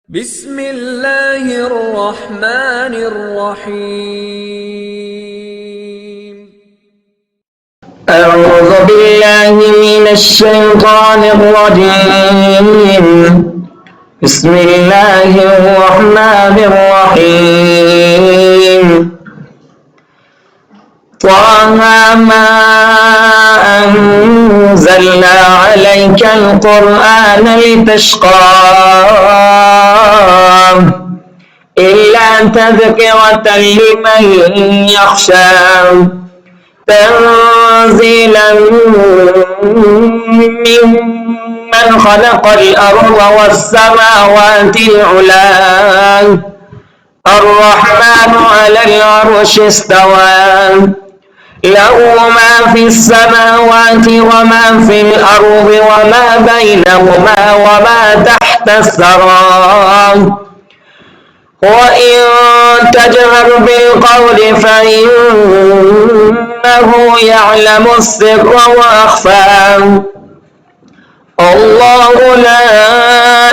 بسم الله الرحمن الرحيم. أعوذ بالله من الشيطان الرجيم. بسم الله الرحمن الرحيم. طه ما أنزلنا عليك القرآن لتشقى إلا تذكرة لمن يخشى تنزيلا ممن خلق الأرض والسماوات العلى الرحمن على العرش استوى له ما في السماوات وما في الأرض وما بينهما وما تحت الثرى وإن تجهر بالقول فإنه يعلم السر وأخفى الله لا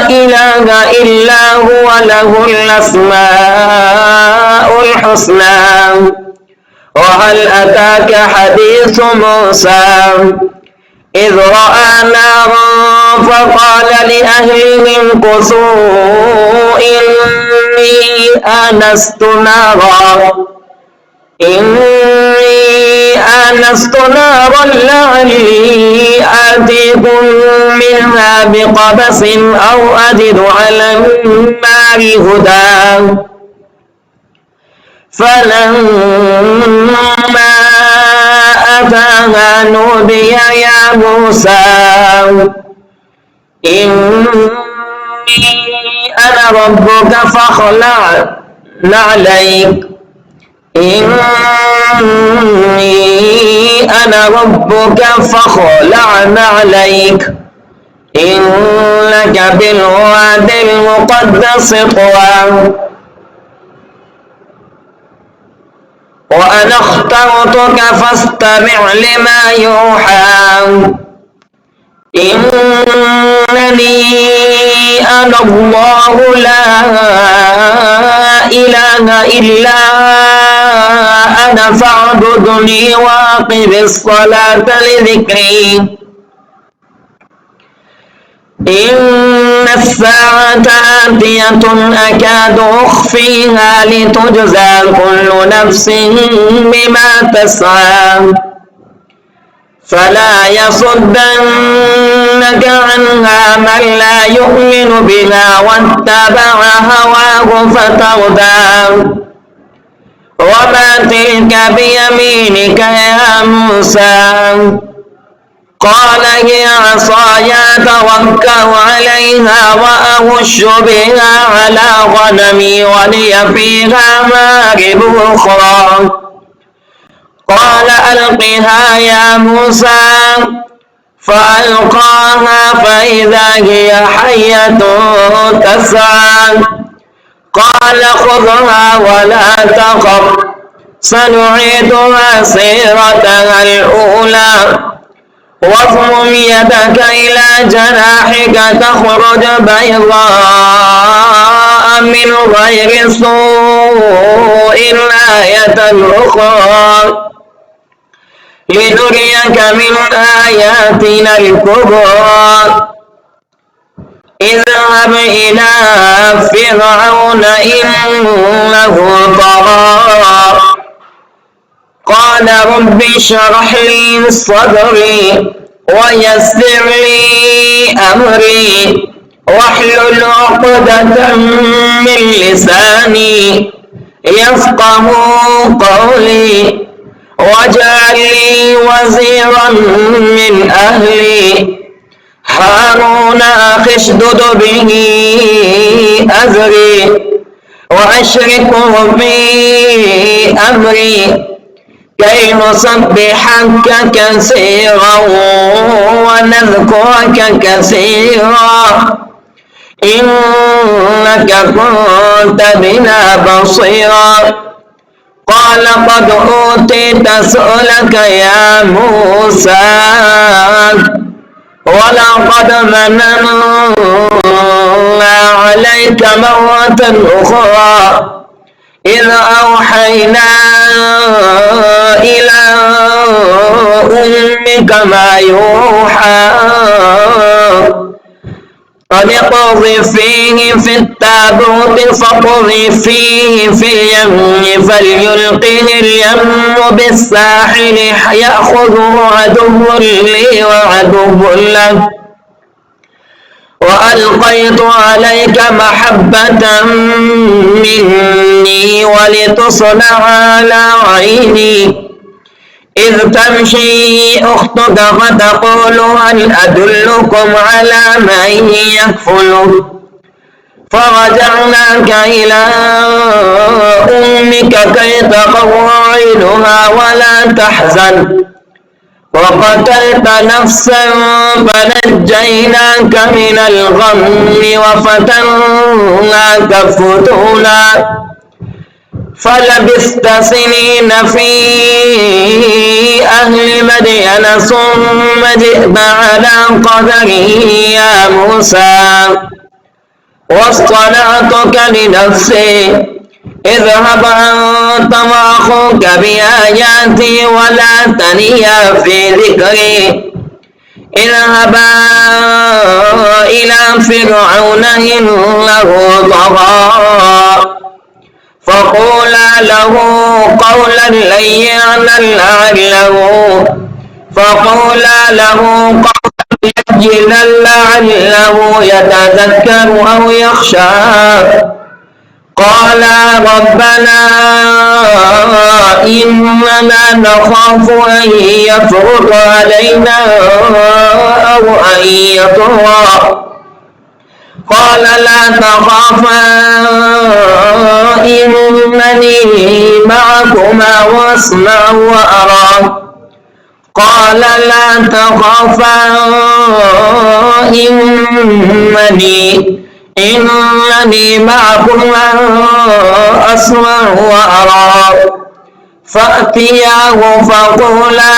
إله إلا هو له الأسماء الحسنى وهل أتاك حديث موسى إذ رأى نارا فقال لأهلهم كثوا إني آنست نارا لعلي آتيكم منها بقبس أو أجد على النار هدى فلما أتاها نودي يا موسى إني أنا ربك فاخلع نعليك إني أنا ربك فاخلع نعليك إنك بالواد المقدس طوى وأنا اخترتك فاستمع لما يوحى إنني أنا الله لا إله إلا أنا فاعبدني وأقم الصلاة لذكري إن الساعة آتية أكاد أخفيها لتجزى كل نفس بما تسعى فلا يصدنك عنها من لا يؤمن بها واتبع هواه فتردى وما تلك بيمينك يا موسى قال هي عصاي أتوكأ عليها وأهش بها على غنمي ولي فيها مآرب أخرى قال ألقها يا موسى فألقاها فإذا هي حية تسعى قال خذها ولا تخف سنعيدها سيرتها الأولى واضمم يدك إلى جناحك تخرج بيضاء من غير سوء آية أخرى لنريك من آياتنا الكبرى اذهب إلى فرعون إنه طغى قال رب اشرح لي صدري ويسر لي أمري واحلل عقدة من لساني يفقه قولي واجعل لي وزيرا من أهلي هارون أخي اشدد به أزري وأشركه في أمري كي نسبحك كثيرا ونذكرك كثيرا إنك كنت بنا بصيرا قال قد أوتيت سؤلك يا موسى ولقد مننا الله عليك مرة أخرى إذ أوحينا إلى أمك ما يوحى قد اقذفيه في التابوت فاقذفيه في اليم فليلقه اليم بالساحل يأخذه عدو لي وعدو له وألقيت عليك محبة مني ولتصنع على عيني إذ تمشي أختك فتقول هل أدلكم على من يكفله فرجعناك إلى أمك كي تقر عينها ولا تحزن وقتلت نفسا فنجيناك من الغم وفتناك فتونا فلبثت سنين في أهل مدين ثم جئت على قدري يا موسى واصطنعتك لنفسي اذهب أنت وأخوك بآياتي ولا تنيا في ذكري اذهبا إلى فرعون إنه طغى فقولا له قولا لينا لعله يتذكر أو يخشى قال ربنا إننا نخاف أن يفرط علينا أو أن يطغى قال لا تخافا إنني معكما واسمع وأرى قال لا تخافا إنني معكما أسمع وأرى فأتياه فقولا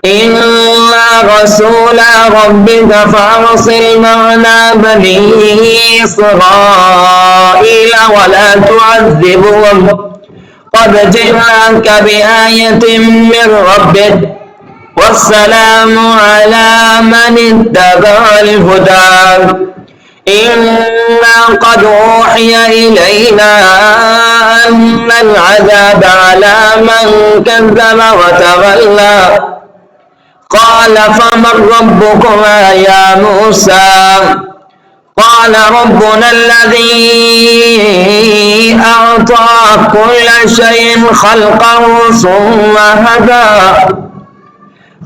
إنا رسول ربك فأرسل معنا بني إسرائيل ولا تعذبهم قد جئناك بآية من ربك والسلام على من اتبع الهدى إنا قد أوحي إلينا أن العذاب على من كذب وتولى قال فمن ربكما يا موسى قال ربنا الذي أعطى كل شيء خلقه ثم هدى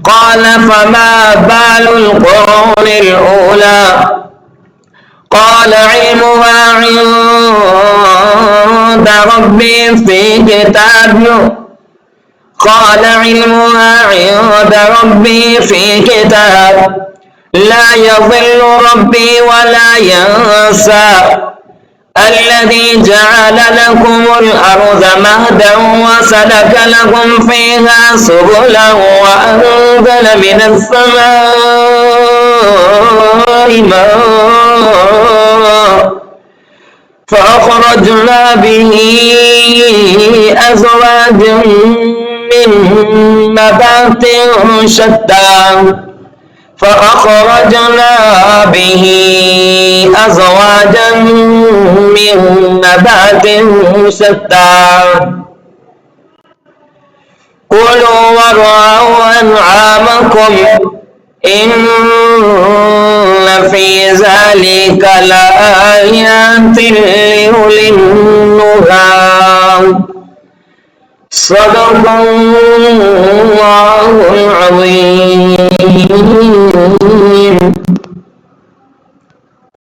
قال فما بال القرون الأولى قال علمها عند ربي في كتاب لا يضل ربي ولا ينسى الذي جعل لكم الأرض مهدا وسلك لكم فيها سبلا وأنزل من السماء ماء فأخرجنا به أزواجا من نبات شتى كلوا وارعوا أنعامكم إن في ذلك لآيات لأولي النهى صدق الله العظيم.